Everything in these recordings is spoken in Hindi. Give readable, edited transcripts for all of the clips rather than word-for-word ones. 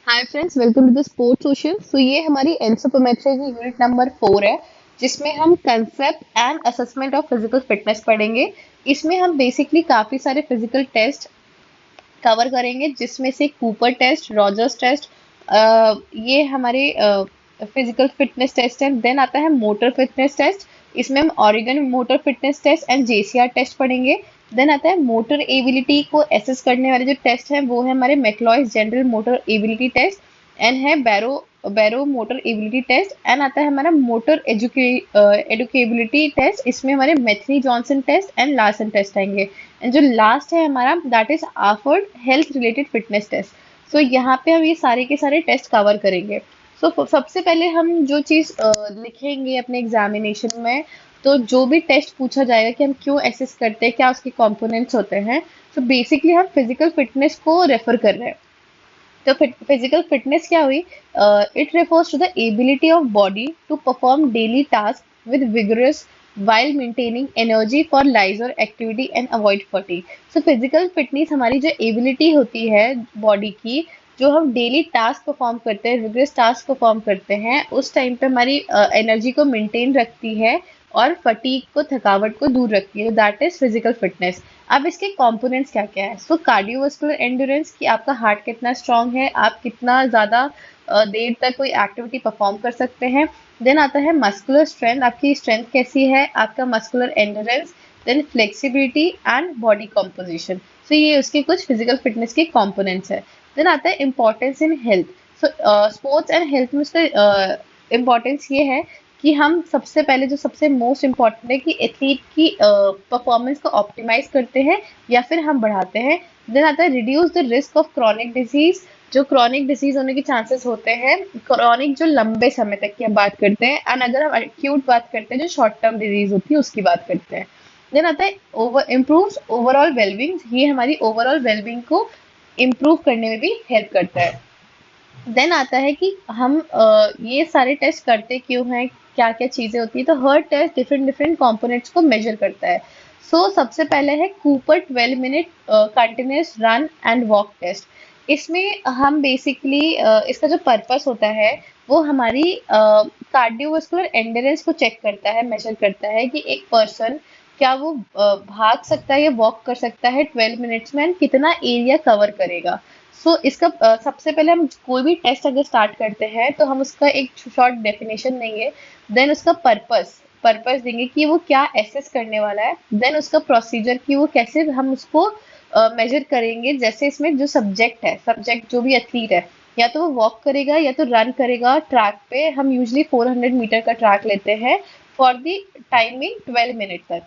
Hi friends, welcome to the sports ocean. So ये हमारी एंथ्रोपोमेट्री की यूनिट नंबर 4 है, जिसमें हम concept and assessment of physical fitness पढ़ेंगे। इसमें हम बेसिकली काफी सारे फिजिकल टेस्ट कवर करेंगे, जिसमें से कूपर टेस्ट, रॉजर्स टेस्ट, ये हमारे फिजिकल फिटनेस टेस्ट है। देन आता है मोटर फिटनेस टेस्ट। इसमें हम Oregon motor fitness test and JCR test पढ़ेंगे। देन आता है मोटर एबिलिटी को एसेस करने वाले जो टेस्ट हैं वो है हमारे McCloy general motor ability test and है Barrow Barrow motor ability test and आता है हमारा मोटर एडुकेबिलिटी टेस्ट। इसमें हमारे Metheny Johnson test and Larson test आएंगे। एंड जो लास्ट है हमारा that is AAHPERD health related fitness test. So यहाँ पे हम ये सारे के सारे टेस्ट कवर करेंगे। सो सबसे पहले हम जो चीज़ लिखेंगे अपने एग्जामिनेशन में, तो जो भी टेस्ट पूछा जाएगा कि हम क्यों एसेस करते हैं, क्या उसके कंपोनेंट्स होते हैं, तो बेसिकली हम फिजिकल फिटनेस को रेफर कर रहे हैं। तो फिजिकल फिटनेस क्या हुई? It refers to the ability of body to perform daily task with vigorous while maintaining energy for leisure activity and avoid fatigue। so physical fitness हमारी जो एबिलिटी होती है बॉडी की, जो हम डेली टास्क परफॉर्म करते हैं, विगरस टास्क परफॉर्म करते हैं, उस टाइम पे हमारी एनर्जी को मेंटेन रखती है और फटीग को, थकावट को दूर रखती है। That is physical fitness. अब इसके कंपोनेंट्स क्या क्या है? सो कार्डियोवास्कुलर एंड्योरेंस, कि आपका हार्ट कितना स्ट्रांग है, आप कितना ज़्यादा देर तक कोई एक्टिविटी परफॉर्म कर सकते हैं। देन आता है मस्कुलर स्ट्रेंथ, आपकी स्ट्रेंथ कैसी है, आपका muscular endurance. Then flexibility and body composition. So ये उसके कुछ फिजिकल फिटनेस के कंपोनेंट्स है। देन आता है importance in health. So sports and health में उसका इम्पोर्टेंस ये है कि हम सबसे पहले, जो सबसे मोस्ट इम्पॉर्टेंट है, कि एथलीट की परफॉर्मेंस को ऑप्टिमाइज करते हैं या फिर हम बढ़ाते हैं। देन आता है reduce the risk of chronic disease, जो क्रॉनिक डिजीज होने के चांसेस होते हैं, क्रॉनिक जो लंबे समय तक की हम बात करते हैं, एंड अगर हम एक्यूट बात करते हैं जो शॉर्ट टर्म डिजीज होती है उसकी बात करते हैं। देन आता है इम्प्रूव्स ओवरऑल वेलबींग, ये हमारी ओवरऑल वेलबींग को इम्प्रूव करने में भी हेल्प करता है। देन आता है कि हम ये सारे टेस्ट करते क्यों हैं, क्या क्या चीज़ें होती है। तो हर टेस्ट डिफरेंट डिफरेंट कंपोनेंट्स को मेजर करता है। सबसे पहले है Cooper 12 minute continuous run and walk test. इसमें हम बेसिकली इसका जो पर्पस होता है वो हमारी कार्डियोवास्कुलर एंड्योरेंस को चेक करता है, मेजर करता है कि एक पर्सन क्या वो भाग सकता है या वॉक कर सकता है 12 मिनट्स में, and कितना एरिया कवर करेगा। इसका सबसे पहले हम कोई भी टेस्ट अगर स्टार्ट करते हैं तो हम उसका एक शॉर्ट डेफिनेशन देंगे। देन उसका पर्पस देंगे कि वो क्या एसेस करने वाला है। देन उसका प्रोसीजर, कि वो कैसे हम उसको मेजर करेंगे। जैसे इसमें जो सब्जेक्ट जो भी एथलीट है, या तो वो वॉक करेगा या तो रन करेगा ट्रैक पे। हम यूजली 400 मीटर का ट्रैक लेते हैं फॉर द टाइमिंग 12 मिनट तक,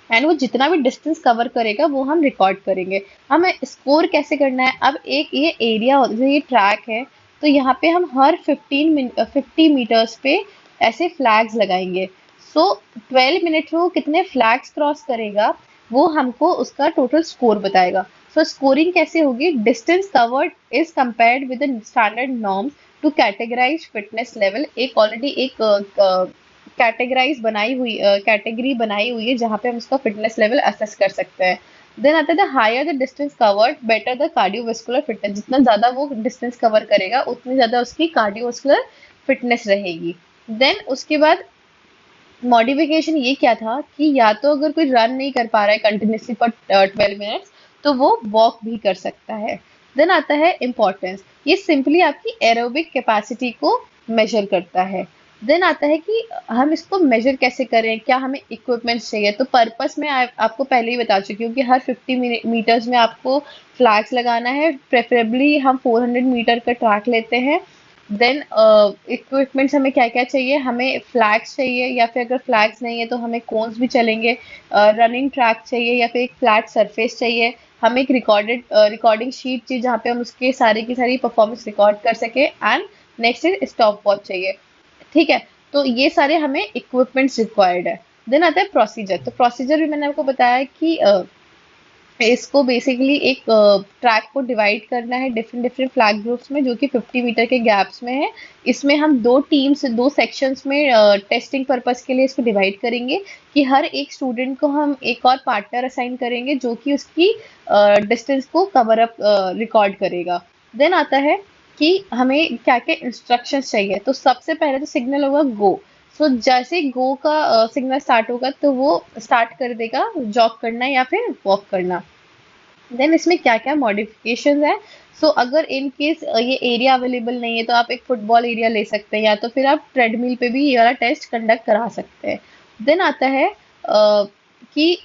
एंड वो जितना भी डिस्टेंस कवर करेगा वो हम रिकॉर्ड करेंगे। हमें स्कोर कैसे करना है? अब एक ये एरिया, जैसे ये ट्रैक है, तो यहाँ पे हम हर 50 मीटर्स पे ऐसे फ्लैग्स लगाएंगे। 12 मिनट में वो कितने फ्लैग्स क्रॉस करेगा वो हमको उसका टोटल स्कोर बताएगा। स्कोरिंग कैसे होगी? Distance covered is compared with standard norms to categorise fitness level. एक ऑलरेडी एक कैटेगरी बनाई हुई है जहाँ पे हम उसका फिटनेस लेवल असेस कर सकते हैं। देन आता है the higher the distance covered better the cardiovascular fitness. जितना ज़्यादा वो डिस्टेंस कवर करेगा उतनी ज़्यादा उसकी कार्डियोवास्कुलर फिटनेस रहेगी। देन उसके बाद मॉडिफिकेशन ये क्या था कि या तो अगर कोई रन नहीं कर पा रहा है कंटिन्यूसली फॉर 12 मिनट्स, तो वो वॉक भी कर सकता है। देन आता है इम्पोर्टेंस, ये सिंपली आपकी एरोबिक कैपेसिटी को मेजर करता है। देन आता है कि हम इसको मेजर कैसे करें, क्या हमें इक्विपमेंट्स चाहिए। तो पर्पस में आपको पहले ही बता चुकी हूँ कि हर 50 मीटर्स में आपको फ्लैग्स लगाना है। प्रेफरेबली हम 400 मीटर का ट्रैक लेते हैं। देन इक्विपमेंट्स हमें क्या क्या चाहिए? हमें फ्लैग्स चाहिए, या फिर अगर फ्लैग्स नहीं है तो हमें कोन्स भी चलेंगे। रनिंग ट्रैक चाहिए, या फिर एक फ्लैट सरफेस चाहिए। हमें एक रिकॉर्डिंग शीट चाहिए जहाँ पे हम उसके सारी की सारी परफॉर्मेंस रिकॉर्ड कर सके। And next is stop watch चाहिए। ठीक है, तो ये सारे हमें इक्विपमेंट्स रिक्वायर्ड है। देन आता है प्रोसीजर। तो प्रोसीजर भी मैंने आपको बताया कि इसको बेसिकली एक ट्रैक को डिवाइड करना है डिफरेंट डिफरेंट फ्लैग ग्रुप्स में, जो कि 50 मीटर के गैप्स में है। इसमें हम दो सेक्शंस में टेस्टिंग पर्पस के लिए इसको डिवाइड करेंगे, कि हर एक स्टूडेंट को हम एक और पार्टनर असाइन करेंगे जो कि उसकी डिस्टेंस को कवर अप रिकॉर्ड करेगा। देन आता है कि हमें क्या क्या इंस्ट्रक्शंस चाहिए। तो सबसे पहले तो सिग्नल होगा गो। सो जैसे गो का सिग्नल स्टार्ट होगा तो वो स्टार्ट कर देगा जॉग करना या फिर वॉक करना। देन इसमें क्या क्या मॉडिफिकेशंस है। सो अगर इन केस ये एरिया अवेलेबल नहीं है तो आप एक फुटबॉल एरिया ले सकते हैं, या तो फिर आप ट्रेडमिल पे भी ये वाला टेस्ट कंडक्ट करा सकते हैं। देन आता है कि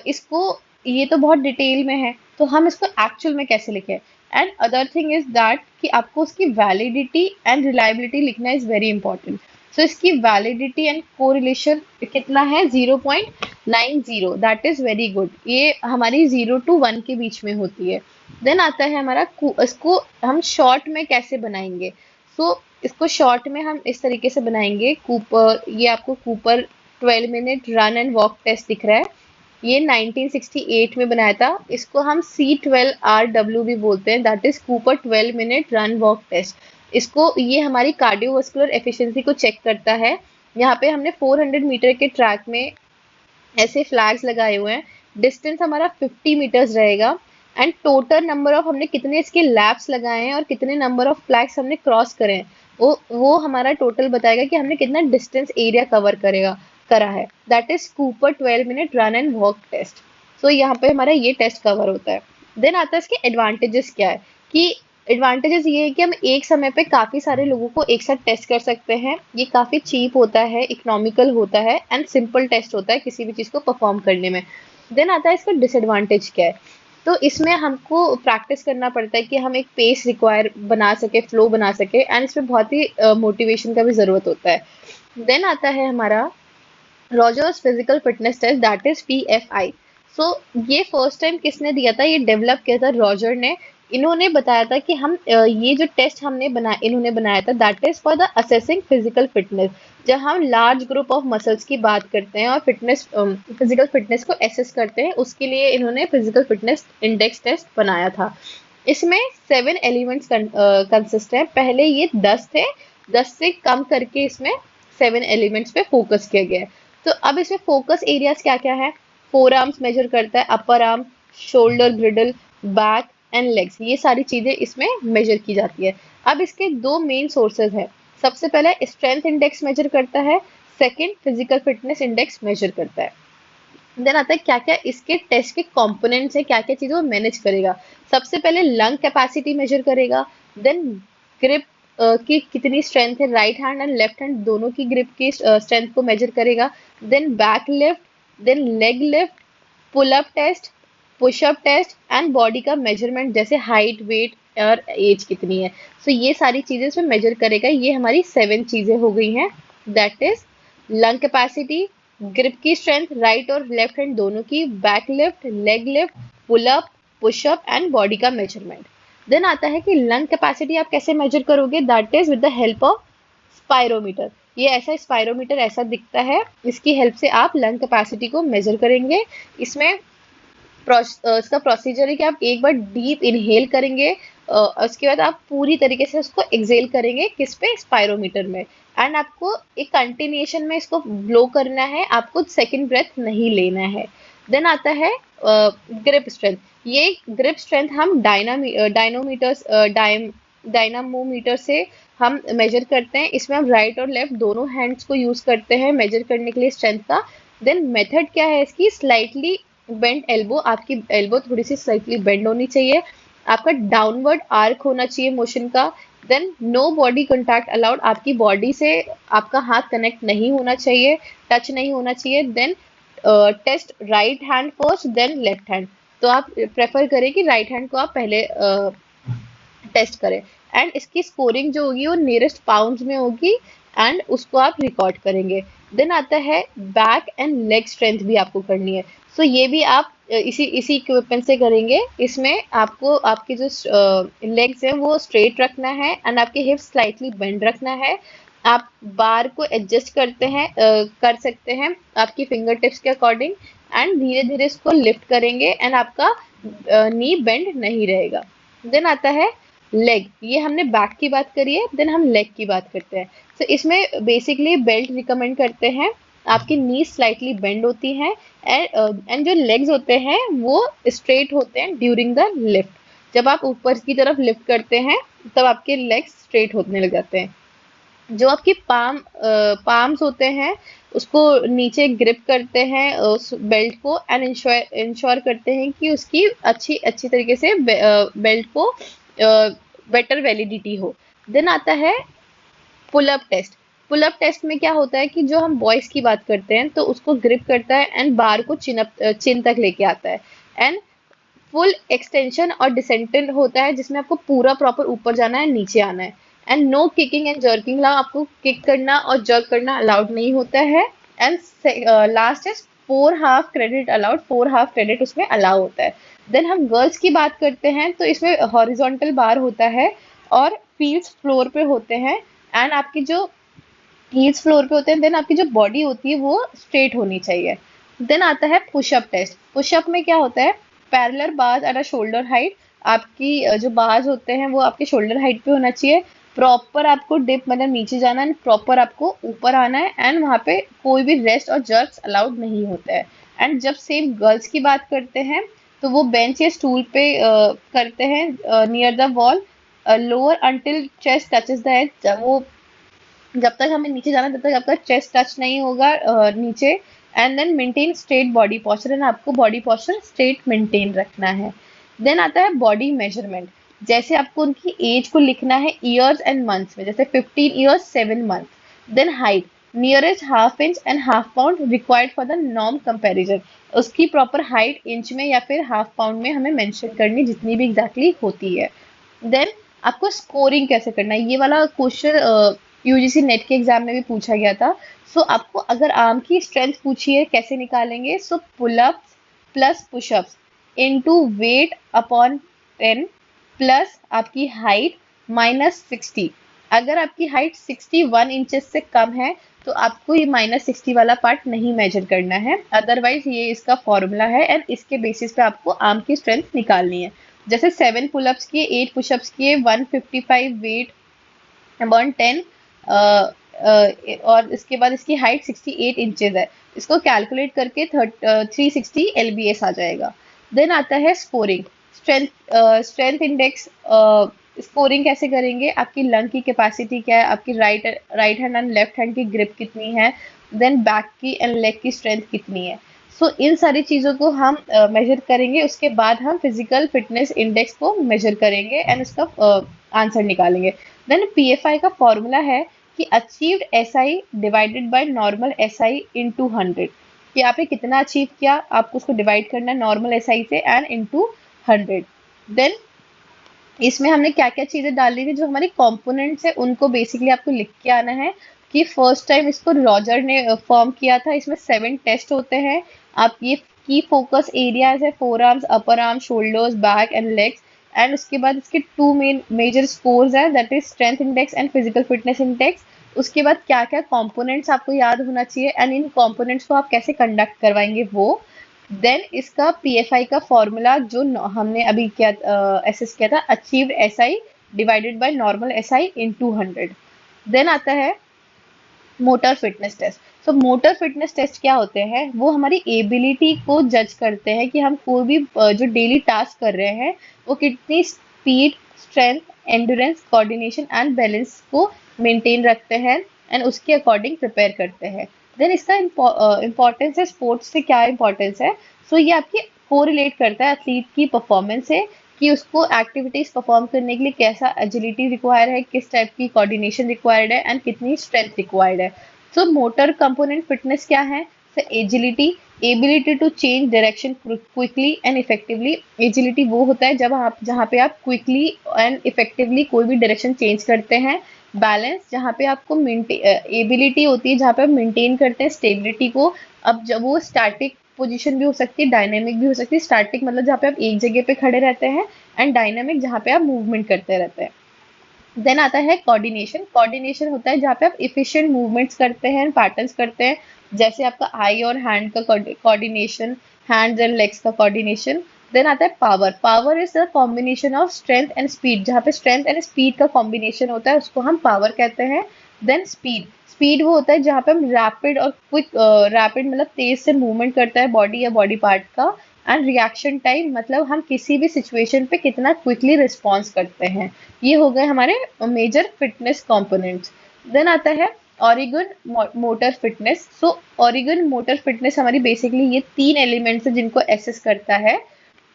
इसको, ये तो बहुत डिटेल में है, तो हम इसको एक्चुअल में कैसे लिखें। And other thing is that कि आपको उसकी वैलिडिटी एंड रिलायबिलिटी लिखना इज वेरी इंपॉर्टेंट। सो इसकी वैलिडिटी एंड कोरिलेशन कितना है, 0.90। That is very good. ये हमारी 0 to 1 के बीच में होती है। देन आता है हमारा इसको हम शॉर्ट में कैसे बनाएंगे। सो इसको शॉर्ट में हम इस तरीके से बनाएंगे। कूपर, ये आपको Cooper 12 minute run and walk test दिख रहा है। ये 1968 में बनाया था। इसको हम C12RW भी बोलते हैं, that is Cooper 12 minute run walk test. इसको, ये हमारी कार्डियोवास्कुलर एफिशिएंसी को चेक करता है। यहाँ पे हमने 400 मीटर के ट्रैक में ऐसे फ्लैग्स लगाए हुए हैं। डिस्टेंस हमारा 50 मीटर्स रहेगा। एंड टोटल नंबर ऑफ, हमने कितने इसके लैप्स लगाए हैं और कितने नंबर ऑफ फ्लैग्स हमने क्रॉस करे हैं, वो हमारा टोटल बताएगा कि हमने कितना डिस्टेंस एरिया कवर करा है। That is Cooper 12 minute run and walk test. So यहाँ पे हमारा ये टेस्ट कवर होता है। देन आता है इसके एडवांटेजेस क्या है। कि एडवांटेजेस ये है कि हम एक समय पे काफी सारे लोगों को एक साथ टेस्ट कर सकते हैं। ये काफी चीप होता है, इकोनॉमिकल होता है एंड सिंपल टेस्ट होता है किसी भी चीज को परफॉर्म करने में। देन आता है इसका डिसएडवांटेज क्या है। तो इसमें हमको प्रैक्टिस करना पड़ता है कि हम एक पेस रिक्वायर बना सके, फ्लो बना सके, एंड इसमें बहुत ही मोटिवेशन का भी जरूरत होता है। देन आता है हमारा Rogers physical fitness test, that is PFI। So ये फर्स्ट टाइम किसने दिया था, ये डेवलप किया था रॉजर ने। इन्होंने बताया था कि हम ये जो टेस्ट इन्होंने बनाया था, that is for the assessing physical fitness. जब हम लार्ज ग्रुप ऑफ मसल्स की बात करते हैं और फिजिकल फिटनेस को एसेस करते हैं, उसके लिए इन्होंने फिजिकल फिटनेस इंडेक्स टेस्ट बनाया था। इसमें 7 एलिमेंट्स कंसिस्ट है। पहले ये 10 थे, 10 से कम करके इसमें 7 एलिमेंट्स पे फोकस किया गया है। तो अब इसमें फोकस एरियाज क्या क्या है। फोर आर्म्स मेजर करता है, upper arm, shoulder, ग्रिडल, back and legs, ये सारी चीजें इसमें मेजर की जाती है। अब इसके दो मेन सोर्सेज है। सबसे पहले स्ट्रेंथ इंडेक्स मेजर करता है, second physical fitness index major करता है। देन आता है क्या क्या इसके टेस्ट के कंपोनेंट्स है, क्या क्या चीजें वो मैनेज करेगा। सबसे पहले लंग कैपेसिटी मेजर करेगा। देन ग्रिप की कितनी स्ट्रेंथ है, right hand and left hand दोनों की ग्रिप की स्ट्रेंथ को मेजर करेगा। Then back lift, then leg lift, pull up test, pushup test and body का मेजरमेंट, जैसे हाइट, वेट और एज कितनी है। सो ये सारी चीजें इसमें मेजर करेगा। ये हमारी 7 चीजें हो गई हैं। That is lung capacity, grip की स्ट्रेंथ राइट और लेफ्ट हैंड दोनों की, back lift, leg lift, pull up, pushup and body का मेजरमेंट। देन आता है कि लंग कैपेसिटी आप कैसे मेजर करोगे, that is with the help of spirometer. ये ऐसा स्पायरोमीटर ऐसा दिखता है, इसकी हेल्प से आप लंग कैपेसिटी को मेजर करेंगे। इसमें इसका प्रोसीजर है कि आप एक बार डीप इनहेल करेंगे, उसके बाद आप पूरी तरीके से उसको एक्सेल करेंगे, किस पे, स्पायरोमीटर में। एंड आपको एक कंटिन्यूएशन में इसको ब्लो करना है, आपको सेकंड ब्रेथ नहीं लेना है। देन आता है ग्रिप स्ट्रेंथ। ये ग्रिप स्ट्रेंथ हम डायनामोमीटर से हम मेजर करते हैं। इसमें हम राइट और लेफ्ट दोनों हैंड्स को यूज करते हैं मेजर करने के लिए स्ट्रेंथ का। देन मेथड क्या है इसकी, स्लाइटली बेंड एल्बो, आपकी एल्बो थोड़ी सी स्लाइटली बेंड होनी चाहिए। आपका डाउनवर्ड आर्क होना चाहिए मोशन का। Then no body contact allowed, आपकी बॉडी से आपका हाथ कनेक्ट नहीं होना चाहिए, टच नहीं होना चाहिए। Then test right hand first then left hand, तो आप प्रेफर करें कि राइट हैंड को आप पहले टेस्ट करें। एंड इसकी स्कोरिंग जो होगी वो नियरेस्ट पाउंड्स में होगी एंड उसको आप रिकॉर्ड करेंगे। देन आता है बैक एंड लेग स्ट्रेंथ भी आपको करनी है। सो ये भी आप इसी इसी इक्विपमेंट से करेंगे। इसमें आपको आपके जो लेग्स हैं वो स्ट्रेट रखना है एंड आपके हिप्स स्लाइटली बेंड रखना है। आप बार को एडजस्ट कर सकते हैं आपकी फिंगर टिप्स के अकॉर्डिंग एंड धीरे धीरे इसको लिफ्ट करेंगे एंड आपका नी बेंड नहीं रहेगा। देन आता है लेग, ये हमने बैक की बात करी है, देन हम लेग की बात करते हैं। तो इसमें बेसिकली बेल्ट रिकमेंड करते हैं, आपकी नी स्लाइटली बेंड होती हैं एंड जो लेग्स होते हैं वो स्ट्रेट होते हैं ड्यूरिंग द लिफ्ट। जब आप ऊपर की तरफ लिफ्ट करते हैं तब आपके लेग्स स्ट्रेट होने लग जाते हैं। जो आपकी पाम्स होते हैं उसको नीचे ग्रिप करते हैं उस बेल्ट को, एंड इंश्योर करते हैं कि उसकी अच्छी अच्छी तरीके से बेल्ट को बेटर वैलिडिटी हो। देन आता है pull up test. Pull up test में क्या होता है कि जो हम बॉयज की बात करते हैं तो उसको ग्रिप करता है एंड बार को चिन तक लेके आता है, एंड फुल एक्सटेंशन और डिसेंटेड होता है जिसमें आपको पूरा प्रॉपर ऊपर जाना है, नीचे आना है, and no kicking and jerking allow, आपको किक करना और जर्क करना अलाउड नहीं होता है। And last is 4 half credit allowed, 4 half credit उसमें अलाउ होता है। देन हम गर्ल्स की बात करते हैं तो इसमें हॉरिजॉन्टल बार होता है और फील्ड्स फ्लोर पे होते हैं, एंड आपकी जो हील्स फ्लोर पे होते हैं, देन आपकी जो बॉडी होती है वो स्ट्रेट होनी चाहिए। देन आता है पुशअप टेस्ट। पुशअप में क्या होता है, parallel bars at a shoulder height, आपकी जो बार्स होते हैं वो आपके शोल्डर हाइट पे होना चाहिए। प्रॉपर आपको डिप मतलब नीचे जाना है, प्रॉपर आपको ऊपर आना है, एंड वहाँ पे कोई भी रेस्ट और जर्क्स अलाउड नहीं होता है। एंड जब सेम गर्ल्स की बात करते हैं तो वो बेंच या स्टूल पे करते हैं near the wall, lower until chest touches the edge, वो जब तक हमें नीचे जाना है तब तक आपका चेस्ट टच नहीं होगा नीचे। And then maintain straight body posture, and आपको बॉडी पॉस्चर स्ट्रेट मेंटेन रखना है। देन आता है बॉडी मेजरमेंट। जैसे आपको उनकी एज को लिखना है ईयर्स एंड मंथ्स में, जैसे 15 years 7 month. Then height, nearest half inch and half pound required for the norm comparison, उसकी प्रॉपर हाइट इंच में या फिर हाफ पाउंड में हमें मेंशन करनी जितनी भी एग्जैक्टली होती है। देन आपको स्कोरिंग कैसे करना है, ये वाला क्वेश्चन यूजीसी नेट के एग्जाम में भी पूछा गया था। सो आपको अगर आर्म की स्ट्रेंथ पूछी है कैसे निकालेंगे, so pullups plus pushups into weight upon 10 plus आपकी हाइट -60। अगर आपकी हाइट 61 इंचेस से कम है तो आपको ये -60 वाला पार्ट नहीं मेजर करना है, अदरवाइज ये इसका फॉर्मूला है एंड इसके बेसिस पे आपको आर्म की स्ट्रेंथ निकालनी है। जैसे 7 पुलअप्स किए, 8 पुशअप्स किए, 155 वेट अपॉन 10, और इसके बाद इसकी हाइट 68 इंचेस है, इसको कैलकुलेट करके 360 LBS आ जाएगा। देन आता है स्कोरिंग। स्ट्रेंथ इंडेक्स स्कोरिंग कैसे करेंगे, आपकी लंग की कैपेसिटी क्या है, आपकी right hand and left hand की ग्रिप कितनी है, देन बैक की एंड लेग की स्ट्रेंथ कितनी है। सो इन सारी चीज़ों को हम मेजर करेंगे, उसके बाद हम फिजिकल फिटनेस इंडेक्स को मेजर करेंगे एंड उसका आंसर निकालेंगे। देन पीएफआई का फॉर्मूला है कि achieved SI divided by normal SI into 100, कि आपने कितना अचीव किया, आपको उसको डिवाइड करना है नॉर्मल एसआई से एंड इनटू 100। देन इसमें हमने क्या क्या चीजें डाली थी, जो हमारी कंपोनेंट्स है उनको बेसिकली आपको लिख के आना है। कि फर्स्ट टाइम इसको रॉजर ने फॉर्म किया था, इसमें 7 टेस्ट होते हैं। आप ये की फोकस एरियाज है, four arms, upper arm, shoulders, back and legs, and उसके बाद इसके टू मेजर स्कोर्स है, that is strength index and physical fitness index. उसके बाद क्या क्या कंपोनेंट्स आपको याद होना चाहिए एंड इन कंपोनेंट्स को आप कैसे कंडक्ट करवाएंगे वो। देन इसका पीएफआई का फॉर्मूला जो हमने अभी क्या एसेस किया था, achieved SI divided by normal SI into 100। देन आता है motor fitness test. So motor fitness test क्या होते हैं, वो हमारी एबिलिटी को जज करते हैं कि हम कोई भी जो डेली टास्क कर रहे हैं वो कितनी speed, strength, endurance, coordination and balance को मेंटेन रखते हैं एंड उसके अकॉर्डिंग प्रिपेयर करते हैं। देन इसका इम्पोर्टेंस है, स्पोर्ट्स से क्या इम्पोर्टेंस है। सो ये आपकी कोरिलेट करता है एथलीट की परफॉर्मेंस से, कि उसको एक्टिविटीज परफॉर्म करने के लिए कैसा एजिलिटी रिक्वायर्ड है, किस टाइप की कोऑर्डिनेशन रिक्वायर्ड है एंड कितनी स्ट्रेंथ रिक्वायर्ड है। सो मोटर कंपोनेंट फिटनेस क्या है, agility, ability to change direction quickly and effectively. Agility वो होता है जब आप जहाँ पे आप क्विकली एंड इफेक्टिवली कोई भी डायरेक्शन चेंज करते हैं। बैलेंस, जहाँ पे आपको एबिलिटी होती है जहाँ पे आप मेंटेन करते हैं स्टेबिलिटी को। अब जब वो स्टैटिक पोजीशन भी हो सकती है, डायनेमिक भी हो सकती है। स्टैटिक मतलब जहाँ पे आप एक जगह पे खड़े रहते हैं, एंड डायनेमिक जहाँ पे आप मूवमेंट करते रहते हैं। देन आता है कोऑर्डिनेशन। कोऑर्डिनेशन होता है जहाँ पे आप इफिशिएंट मूवमेंट्स करते हैं, पैटर्न्स करते हैं, जैसे आपका आई और हैंड का कोऑर्डिनेशन, हैंड्स एंड लेग्स का कोऑर्डिनेशन। देन आता है power. Power is the combination of strength and speed, जहाँ पे स्ट्रेंथ एंड स्पीड का कॉम्बिनेशन होता है उसको हम पावर कहते हैं। देन स्पीड, स्पीड वो होता है जहाँ पे हम रैपिड और क्विक, रैपिड मतलब तेज से मूवमेंट करता है बॉडी या बॉडी पार्ट का, एंड रिएक्शन टाइम मतलब हम किसी भी सिचुएशन पे कितना क्विकली रिस्पॉन्स करते हैं। ये हो गए हमारे मेजर फिटनेस कंपोनेंट्स। देन आता है Oregon motor fitness. So Oregon motor fitness हमारी बेसिकली ये तीन एलिमेंट्स है जिनको एसेस करता है।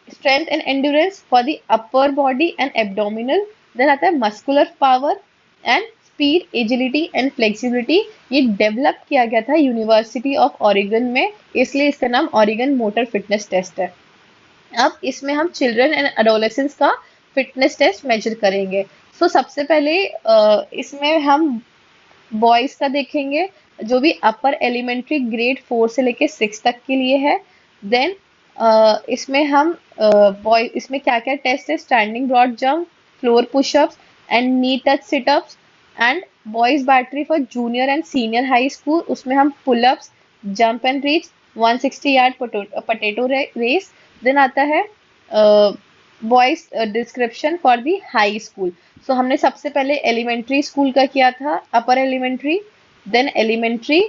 Strength and endurance for the upper body and abdominal. Then आता है muscular power and speed, agility and flexibility. ये डेवलप किया गया था यूनिवर्सिटी ऑफ ऑरिगन में, इसलिए इसका नाम ऑरिगन मोटर फिटनेस टेस्ट है। अब इसमें हम चिल्ड्रन एंड एडोलेसेंस का फिटनेस टेस्ट मेजर करेंगे। सबसे पहले इसमें हम बॉयज का देखेंगे, जो भी अपर एलिमेंट्री ग्रेड 4 से लेके 6 तक के लिए है। देन इसमें हम बॉय इसमें क्या क्या टेस्ट है, standing broad jump, floor pushups and knee touch situps. And boys battery for junior and senior high school, उसमें हम pullups, jump and reach, 160 yard potato race. Then आता है boys description for the high school. हमने सबसे पहले एलिमेंट्री स्कूल का किया था, upper elementary, then elementary,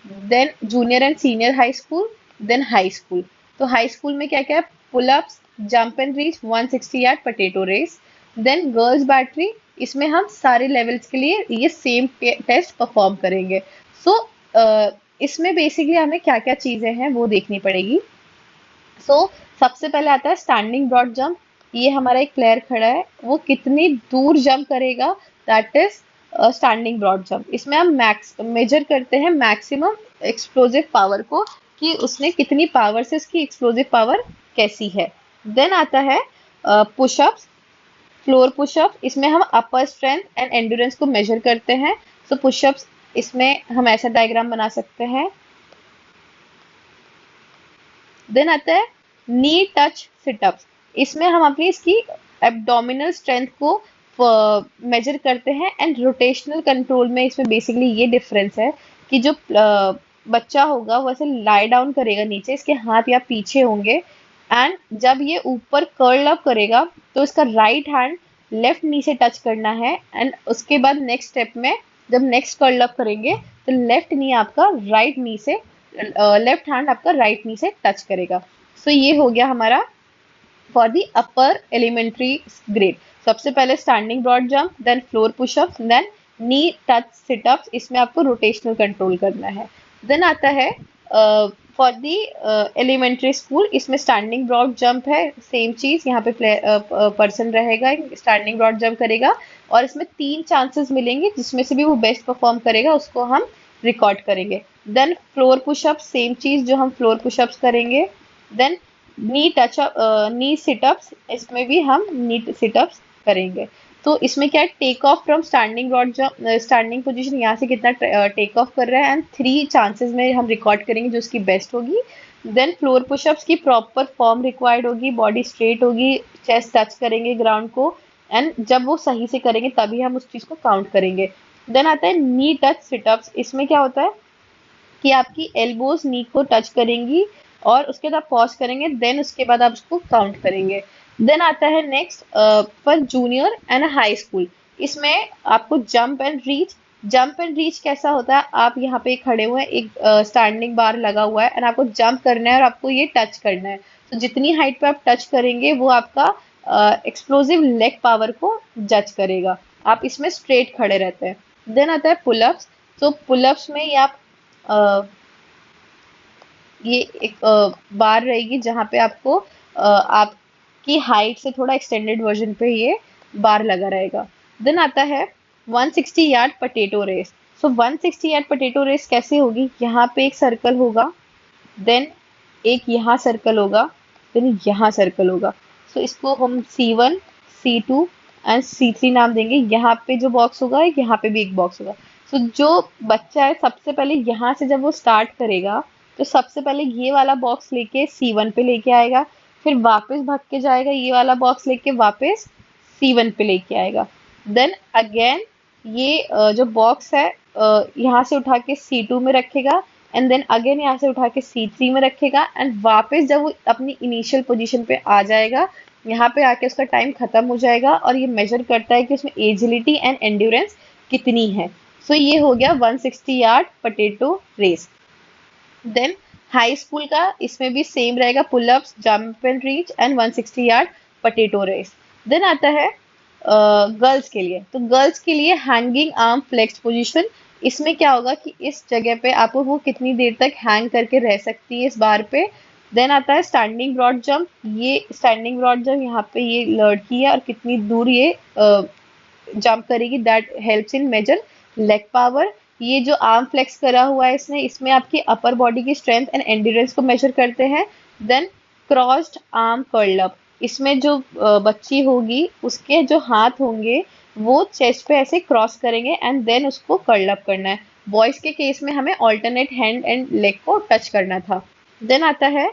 then junior and senior high school, then high school. तो हाई स्कूल में क्या क्या है, pullups, jump and reach, 160 yard potato race. Then girls battery, इसमें हम सारे लेवल्स के लिए ये सेम टेस्ट परफॉर्म करेंगे। सो इसमें बेसिकली हमें क्या क्या चीजें हैं वो देखनी पड़ेगी। सबसे पहले आता है स्टैंडिंग ब्रॉड जंप। ये हमारा एक प्लेयर खड़ा है, वो कितनी दूर जंप करेगा, that is standing broad jump. इसमें हम मैक्स मेजर करते हैं मैक्सिमम एक्सप्लोजिव पावर को, कि उसने कितनी पावर से, उसकी एक्सप्लोजिव पावर कैसी है। देन आता है पुशअप्स, फ्लोर पुशअप। इसमें हम अपर स्ट्रेंथ एंड एंड्योरेंस को मेजर करते हैं। पुशअप्स, इसमें हम ऐसा डायग्राम बना सकते हैं। देन आता है नी टच सिटअप्स। इसमें हम अपनी इसकी एब्डोमिनल स्ट्रेंथ को मेजर करते हैं। एंड रोटेशनल कंट्रोल में इसमें बेसिकली ये डिफरेंस है कि जो बच्चा होगा वो ऐसे लाई डाउन करेगा नीचे, इसके हाथ या पीछे होंगे, एंड जब ये ऊपर कर्ल अप करेगा तो इसका राइट हैंड लेफ्ट नी से टच करना है। एंड उसके बाद नेक्स्ट स्टेप में जब नेक्स्ट कर्ल अप करेंगे तो लेफ्ट नी आपका राइट नी से, लेफ्ट हैंड आपका राइट नी से टच करेगा। ये हो गया हमारा for the upper elementary grade. सबसे पहले standing broad jump, then floor pushups, then knee touch situps. इसमें आपको रोटेशनल कंट्रोल करना है। देन आता है फॉर दी एलिमेंट्री स्कूल, इसमें स्टैंडिंग ब्रॉड जंप है, सेम चीज यहाँ पे पर्सन रहेगा, स्टैंडिंग ब्रॉड जंप करेगा, और इसमें 3 चांसेस मिलेंगे, जिसमें से भी वो बेस्ट परफॉर्म करेगा उसको हम रिकॉर्ड करेंगे। देन फ्लोर पुशअप, सेम चीज जो हम फ्लोर पुशअप्स करेंगे। देन नी टच नी सिटअप्स, इसमें भी हम नी सिटअप्स करेंगे। तो इसमें क्या है, take off from standing broad jump, standing position यहाँ से कितना टेक ऑफ कर रहा है, एंड 3 चांसेस में हम रिकॉर्ड करेंगे जो उसकी बेस्ट होगी। देन फ्लोर पुशअप्स की प्रॉपर फॉर्म रिक्वायर्ड होगी, बॉडी स्ट्रेट होगी, चेस्ट टच करेंगे ग्राउंड को, एंड जब वो सही से करेंगे तभी हम उस चीज को काउंट करेंगे। देन आता है नी टच सिटअप्स। इसमें क्या होता है कि आपकी एल्बोज नी को टच करेंगी और उसके बाद आप पॉज करेंगे, देन उसके बाद आप उसको काउंट करेंगे। देन आता है next for junior and high school. इसमें आपको jump and reach. Jump and reach कैसा होता है, आप यहाँ पे खड़े हुए हैं, एक स्टैंडिंग बार लगा हुआ है, एंड आपको जंप करना है और आपको ये टच करना है। तो जितनी हाइट पे आप टच करेंगे वो आपका एक्सप्लोसिव लेग पावर को जज करेगा। आप इसमें स्ट्रेट खड़े रहते हैं। देन आता है पुलअप्स। तो पुलअप्स में ये आप ये एक बार रहेगी जहाँ पे आपको आपकी हाइट से थोड़ा एक्सटेंडेड वर्जन पे ये बार लगा रहेगा। देन आता है 160 yard potato race. 160 yard potato race कैसे होगी, यहाँ पे एक सर्कल होगा, देन एक यहाँ सर्कल होगा, देन यहाँ सर्कल होगा। इसको हम C1, C2 एंड C3 नाम देंगे। यहाँ पे जो बॉक्स होगा यहाँ पे भी एक बॉक्स होगा। जो बच्चा है सबसे पहले यहाँ से जब वो स्टार्ट करेगा तो सबसे पहले ये वाला बॉक्स लेके C1 पे लेके आएगा, फिर वापस भाग के जाएगा, ये वाला बॉक्स लेके वापस C1 पे लेके आएगा। देन अगेन ये जो बॉक्स है यहाँ से उठा के C2 में रखेगा, एंड देन अगेन यहाँ से उठा के C3 में रखेगा, एंड वापस जब वो अपनी इनिशियल पोजीशन पे आ जाएगा, यहाँ पे आके उसका टाइम खत्म हो जाएगा, और ये मेजर करता है कि उसमें एजिलिटी एंड एंड्योरेंस कितनी है। ये हो गया 160 yard potato race. Then high school का इसमें भी सेम रहेगा, pull ups, jump and reach एंड 160 यार्ड पोटैटो रेस। देन आता है गर्ल्स के लिए, तो गर्ल्स के लिए हैंगिंग आर्म फ्लेक्स पोजीशन। इसमें क्या होगा कि इस जगह पे आपको वो कितनी देर तक हैंग करके रह सकती है इस बार पे। देन आता है स्टैंडिंग ब्रॉड जंप। ये स्टैंडिंग ब्रॉड जंप, यहाँ पे ये लड़की है और कितनी दूर ये जंप करेगी, that helps in measure leg power. ये जो आर्म फ्लेक्स करा हुआ है इसने, इसमें आपकी अपर बॉडी की स्ट्रेंथ एंड एंड्योरेंस को मेजर करते हैं। Then crossed arm curl up, इसमें जो बच्ची होगी उसके जो हाथ होंगे वो चेस्ट पे ऐसे क्रॉस करेंगे एंड देन उसको कर्ल अप करना है। बॉयज के केस में हमें ऑल्टरनेट हैंड एंड लेग को टच करना था। देन आता है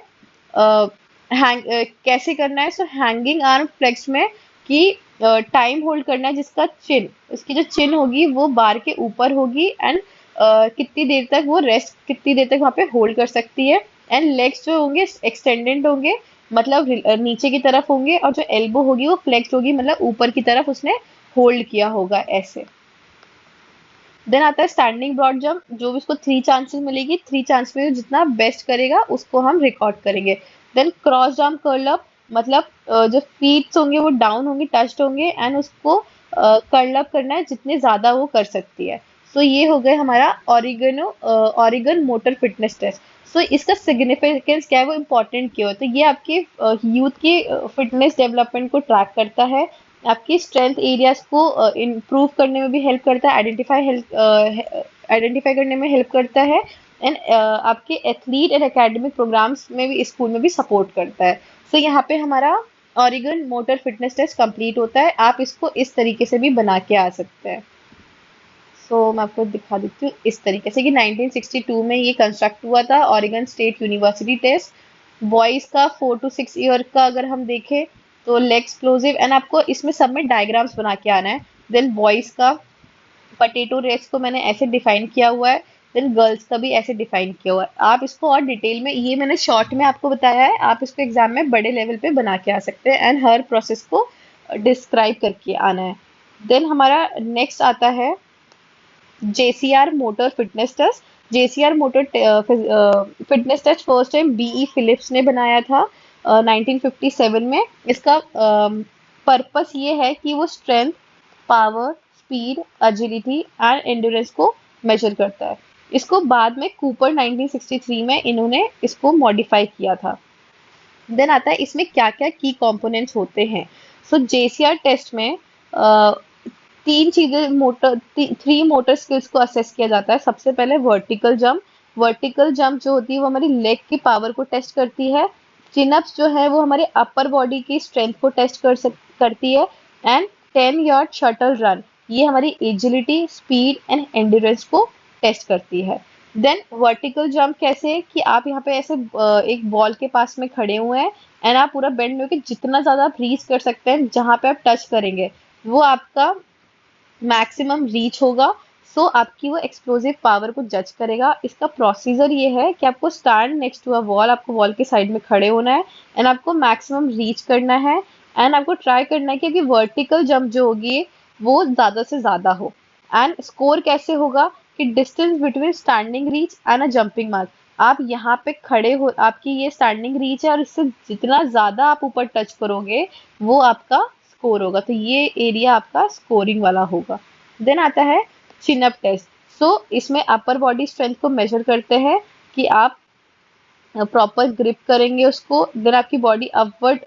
कैसे करना है। सो हैंगिंग आर्म फ्लेक्स में कि टाइम होल्ड करना है, जिसका चिन, उसकी जो चिन होगी वो बार के ऊपर होगी एंड कितनी देर तक वो रेस्ट, कितनी देर तक वहां पे होल्ड कर सकती है। एंड लेग्स जो होंगे एक्सटेंडेड होंगे, मतलब नीचे की तरफ होंगे, और जो एल्बो होगी वो फ्लेक्स होगी, मतलब ऊपर की तरफ उसने होल्ड किया होगा ऐसे। देन आता है स्टैंडिंग ब्रॉड जंप, जो भी उसको 3 चांसेस मिलेगी, 3 चांस में जितना बेस्ट करेगा उसको हम रिकॉर्ड करेंगे। Then cross jump curl up, मतलब जो फीट होंगे वो डाउन होंगे, टच्ड होंगे एंड उसको कर्ल अप करना है जितने ज्यादा वो कर सकती है। सो ये हो गए हमारा ऑरिगन मोटर फिटनेस टेस्ट। सो इसका सिग्निफिकेंस क्या है, वो इम्पोर्टेंट क्यों है, तो ये आपके यूथ की फिटनेस डेवलपमेंट को ट्रैक करता है, आपकी स्ट्रेंथ एरियाज को इम्प्रूव करने में भी हेल्प करता है, आइडेंटिफाई करने में हेल्प करता है एंड आपके एथलीट एंड एकेडमिक प्रोग्राम्स में भी, स्कूल में भी सपोर्ट करता है। सो यहाँ पे हमारा Oregon motor fitness test complete होता है। आप इसको इस तरीके से भी बना के आ सकते हैं। मैं आपको दिखा देती हूँ इस तरीके से कि 1962 में ये कंस्ट्रक्ट हुआ था, Oregon state university test. Boys का 4 to 6 ईयर का अगर हम देखें तो लेग एक्सप्लोसिव, एंड आपको इसमें सब में डायग्राम्स बना के आना है। देन बॉयज का पटेटो रेस को मैंने ऐसे डिफाइन किया हुआ है। देन गर्ल्स का भी ऐसे डिफाइन किया हुआ है। आप इसको और डिटेल में, ये मैंने शॉर्ट में आपको बताया है, आप इसको एग्जाम में बड़े लेवल पे बना के आ सकते हैं एंड हर प्रोसेस को डिस्क्राइब करके आना है। देन हमारा नेक्स्ट आता है JCR motor fitness test. JCR motor fitness test first time BE Phillips ने बनाया था 1957 में। इसका पर्पस ये है कि वो strength, power, speed, agility and endurance को मेजर करता है। इसको बाद में कूपर 1963 में इन्होंने इसको मॉडिफाई किया था। देन आता है इसमें क्या क्या की कंपोनेंट्स होते हैं। JCR टेस्ट में अ, तीन चीजें थ्री मोटर स्किल्स को असेस किया जाता है। सबसे पहले वर्टिकल जंप। वर्टिकल जंप जो होती है वो हमारी लेग की पावर को टेस्ट करती है। चिनअप्स जो है वो हमारे अपर बॉडी की स्ट्रेंथ को टेस्ट करती है। एंड 10 यार्ड शटल रन, ये हमारी एजिलिटी, स्पीड एंड एंड्योरेंस को टेस्ट करती है। देन वर्टिकल जंप कैसे है कि आप यहाँ पे ऐसे एक बॉल के पास में खड़े हुए हैं एंड आप पूरा बेंड होकर जितना ज्यादा आप रीच कर सकते हैं, जहां पे आप टच करेंगे वो आपका मैक्सिमम रीच होगा। आपकी वो एक्सप्लोसिव पावर को जज करेगा। इसका प्रोसीजर ये है कि आपको stand next to a wall, आपको वॉल के साइड में खड़े होना है एंड आपको मैक्सिमम रीच करना है एंड आपको ट्राई करना है कि आपकी वर्टिकल जंप जो होगी वो ज्यादा से ज्यादा हो। एंड स्कोर कैसे होगा कि distance between standing reach and a jumping mark. आप यहाँ पे खड़े हो, आपकी ये स्टैंडिंग रीच है और इससे जितना ज्यादा आप ऊपर टच करोगे वो आपका स्कोर होगा, तो ये एरिया आपका स्कोरिंग वाला होगा। देन आता है चिन अप टेस्ट। इसमें अपर बॉडी स्ट्रेंथ को मेजर करते हैं कि आप प्रॉपर ग्रिप करेंगे उसको। देन आपकी बॉडी अपवर्ड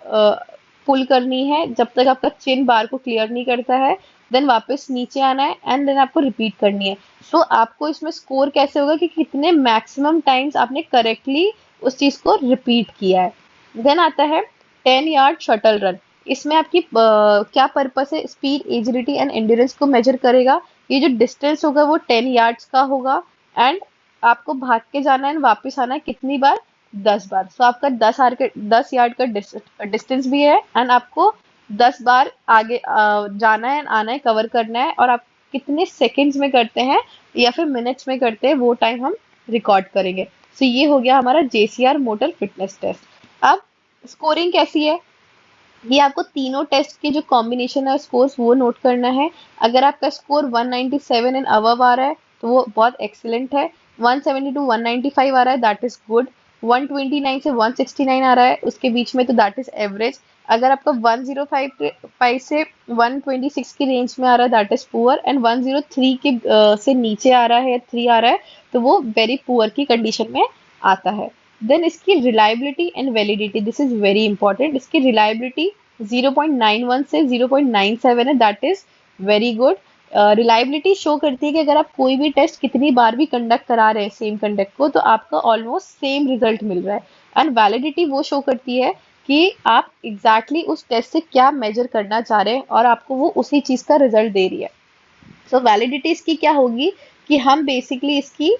पुल करनी है जब तक आपका चिन बार को क्लियर नहीं करता है। देन वापस नीचे आना है एंड देन आपको रिपीट करनी है। आपको इसमें स्कोर कैसे होगा कि कितने मैक्सिमम टाइम्स आपने करेक्टली उस चीज को रिपीट किया है। देन आता है 10 यार्ड शटल रन। इसमें आपकी क्या पर्पस है, स्पीड, एजिलिटी एंड एंड्योरेंस को मेजर करेगा। ये जो डिस्टेंस होगा वो 10 यार्ड्स का होगा एंड आपको भाग के जाना है वापस आना है कितनी बार, 10 बार। आपका 10 यार्ड का डिस्टेंस भी है एंड आपको 10 बार आगे जाना है, आना है, कवर करना है, और आप कितने सेकंड्स में करते हैं या फिर मिनट्स में करते हैं वो टाइम हम रिकॉर्ड करेंगे। ये हो गया हमारा JCR मोटर फिटनेस टेस्ट। अब स्कोरिंग कैसी है, ये आपको तीनों टेस्ट के जो कॉम्बिनेशन है स्कोर्स वो नोट करना है। अगर आपका स्कोर 197 एंड अबव आ रहा है तो वो बहुत एक्सीलेंट है। 170 to 195 आ रहा है, दैट इज गुड। 129 से 169 आ रहा है उसके बीच में, तो दैट इज एवरेज। अगर आपका 105 से 126 की रेंज में आ रहा है दैट इज पुअर, एंड 103 के से नीचे आ रहा है, 3 आ रहा है, तो वो वेरी पुअर की कंडीशन में आता है। देन इसकी reliability and validity, this is very important. इसकी रिलायबिलिटी 0.91 से 0.97 है, that is very good. Reliability show करती है कि अगर आप कोई भी टेस्ट कितनी बार भी कंडक्ट करा रहे हैं सेम कंडक्ट को, तो आपका ऑलमोस्ट सेम रिजल्ट मिल रहा है। एंड वैलिडिटी वो शो करती है कि आप एग्जैक्टली exactly उस टेस्ट से क्या मेजर करना चाह रहे हैं और आपको वो उसी चीज का रिजल्ट दे रही है। सो वैलिडिटी इसकी क्या होगी कि हम बेसिकली इसकी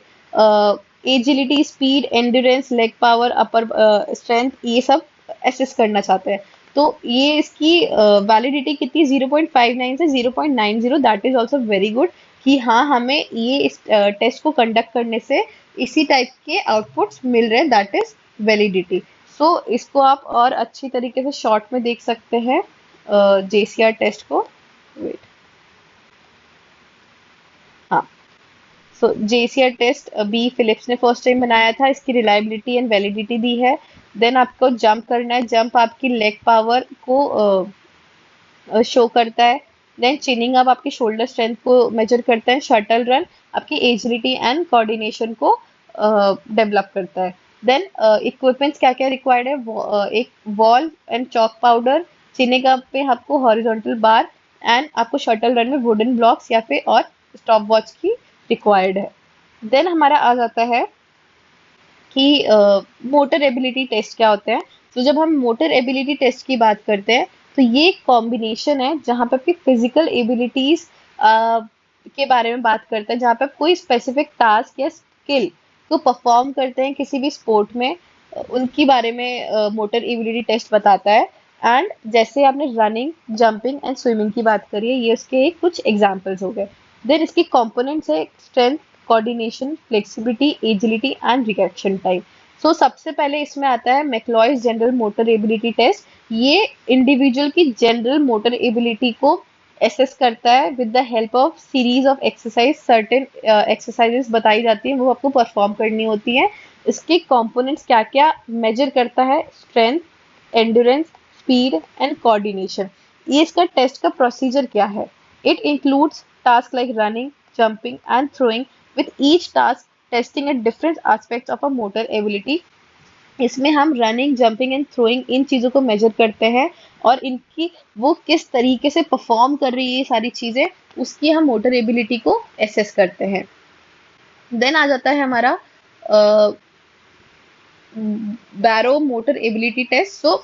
agility, speed, endurance, leg power, upper strength, ये सब एसेस करना चाहते हैं। तो ये इसकी वैलिडिटी कितनी, 0.59 से 0.90, that is also very good कि हाँ हमें ये इस टेस्ट को कंडक्ट करने से इसी टाइप के आउटपुट्स मिल रहे हैं, दैट इज वैलिडिटी। सो इसको आप और अच्छी तरीके से शॉर्ट में देख सकते हैं जेसीआर टेस्ट को। वेट, हाँ, सो जेसीआर टेस्ट बी फिलिप्स ने फर्स्ट टाइम बनाया था, इसकी रिलायबिलिटी एंड वैलिडिटी दी है। देन आपको जंप करना है, जंप आपकी लेग पावर को शो करता है। देन चिनिंग अप आपकी शोल्डर स्ट्रेंथ को मेजर करता है। शटल रन आपकी एजिलिटी एंड कोऑर्डिनेशन को डेवलप करता है। देन इक्विपमेंट्स क्या क्या रिक्वायर्ड है, एक wall and chalk powder, chinning up पे आपको हॉरिजॉन्टल बार, एंड आपको शटल रन में वुडन ब्लॉक्स या फिर और स्टॉप वॉच की रिक्वायर्ड है। देन हमारा आ जाता है कि मोटर एबिलिटी टेस्ट क्या होते हैं। तो जब हम मोटर एबिलिटी टेस्ट की बात करते हैं, तो ये एक कॉम्बिनेशन है जहाँ पे आपकी फिजिकल एबिलिटीज के बारे में बात करते हैं, जहाँ पे आप कोई स्पेसिफिक टास्क या स्किल को परफॉर्म करते हैं किसी भी स्पोर्ट में, उनके बारे में मोटर एबिलिटी टेस्ट बताता है। एंड जैसे आपने रनिंग, जंपिंग एंड स्विमिंग की बात करी है, ये उसके कुछ एग्जाम्पल्स हो गए। देन इसकी कंपोनेंट्स है strength, coordination, flexibility, agility and reaction time. So सबसे पहले इसमें आता है McCloy's general motor ability test. ये इंडिविजुअल की जनरल मोटर एबिलिटी को एसेस करता है with the help of series of exercise. Certain exercises बताई जाती हैं, वो आपको परफॉर्म करनी होती हैं। इसके कंपोनेंट्स क्या क्या मेजर करता है, strength, endurance, speed and coordination. ये इसका टेस्ट का प्रोसीजर क्या है, it includes task like running, jumping and throwing, with each task testing at different aspects of a motor ability। इसमें हम रनिंग, जंपिंग एंड थ्रोइंग इन चीज़ों को मेजर करते हैं और इनकी वो किस तरीके से परफॉर्म कर रही है ये सारी चीज़ें, उसकी हम मोटर एबिलिटी को एसेस करते हैं। देन आ जाता है हमारा बैरो मोटर एबिलिटी टेस्ट। सो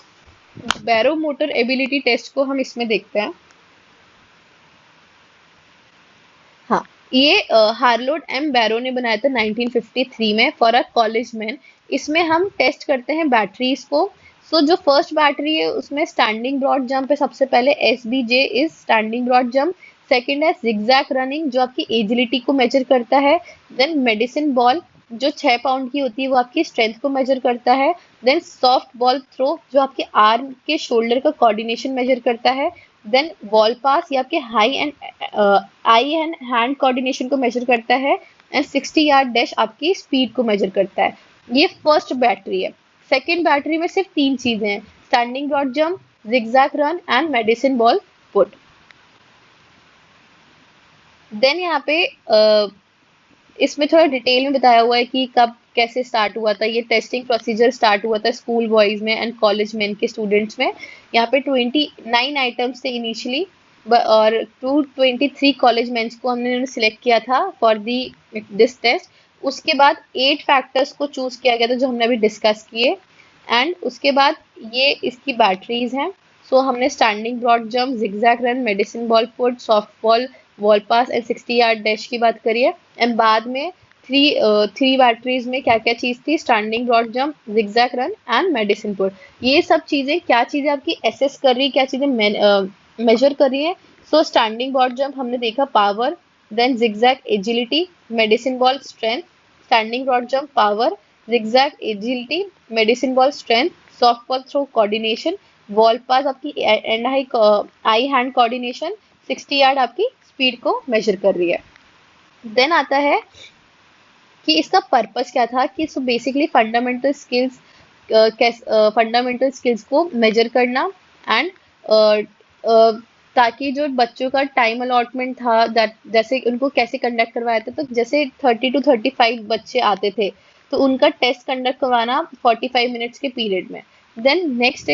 बैरो मोटर एबिलिटी टेस्ट को हम इसमें देखते हैं। हाँ, ये हार्लोड एम बैरो ने बनाया था 1953 में फॉर अ कॉलेज मैन। इसमें हम टेस्ट करते हैं बैटरीज को। सो जो फर्स्ट बैटरी है उसमें स्टैंडिंग ब्रॉड जंप है, सबसे पहले SBJ is standing broad jump. Second है जिगजैग रनिंग जो आपकी एजिलिटी को मेजर करता है। देन मेडिसिन बॉल जो 6 पाउंड की होती है वो आपकी स्ट्रेंथ को मेजर करता है। देन सॉफ्ट बॉल थ्रो जो आपके आर्म के शोल्डर का कोऑर्डिनेशन मेजर करता है। देन वॉल पास ये आपके आई एंड हैंड कोऑर्डिनेशन को मेजर करता है। एंड 60 यार्ड डैश आपकी स्पीड को मेजर करता है। ये फर्स्ट बैटरी है। सेकेंड बैटरी में सिर्फ 3 चीजें हैं, standing broad jump, zigzag run and medicine ball put. Then यहाँ पे इसमें थोड़ा डिटेल में बताया हुआ है कि कब कैसे स्टार्ट हुआ था। ये टेस्टिंग प्रोसीजर स्टार्ट हुआ था स्कूल बॉयज में एंड कॉलेज मेन के स्टूडेंट्स में। यहाँ पे 29 आइटम्स थे इनिशियली, और 223 कॉलेज मेंस को हमने सिलेक्ट किया था फॉर दी दिस टेस्ट। उसके बाद 8 फैक्टर्स को चूज किया गया था जो हमने अभी डिस्कस किए। एंड उसके बाद ये इसकी बैटरीज हैं। सो हमने standing broad jump, zigzag run, medicine ball put, soft ball, wall pass and 60 yard dash की बात करिए। एंड बाद में थ्री बैटरीज में क्या क्या चीज थी, standing broad jump, zigzag run and medicine put. ये सब चीजें क्या चीजें आपकी एसेस कर रही है, क्या चीजें मेजर कर रही है। सो स्टैंडिंग ब्रॉड जंप हमने देखा power, then zigzag agility, medicine ball strength, standing broad jump power, zigzag agility, medicine ball strength, soft ball throw coordination, wall pass आपकी and eye hand coordination, 60 yard आपकी स्पीड को मेजर कर रही है। देन आता है कि इसका पर्पस क्या था, कि सो बेसिकली फंडामेंटल स्किल्स को मेजर करना एंड ताकि जो बच्चों का टाइम अलॉटमेंट था, जैसे उनको कैसे कंडक्ट करवाया था, तो जैसे 30 to 35 बच्चे आते थे तो उनका टेस्ट कंडक्ट करवाना 45 मिनट्स के पीरियड में। Then next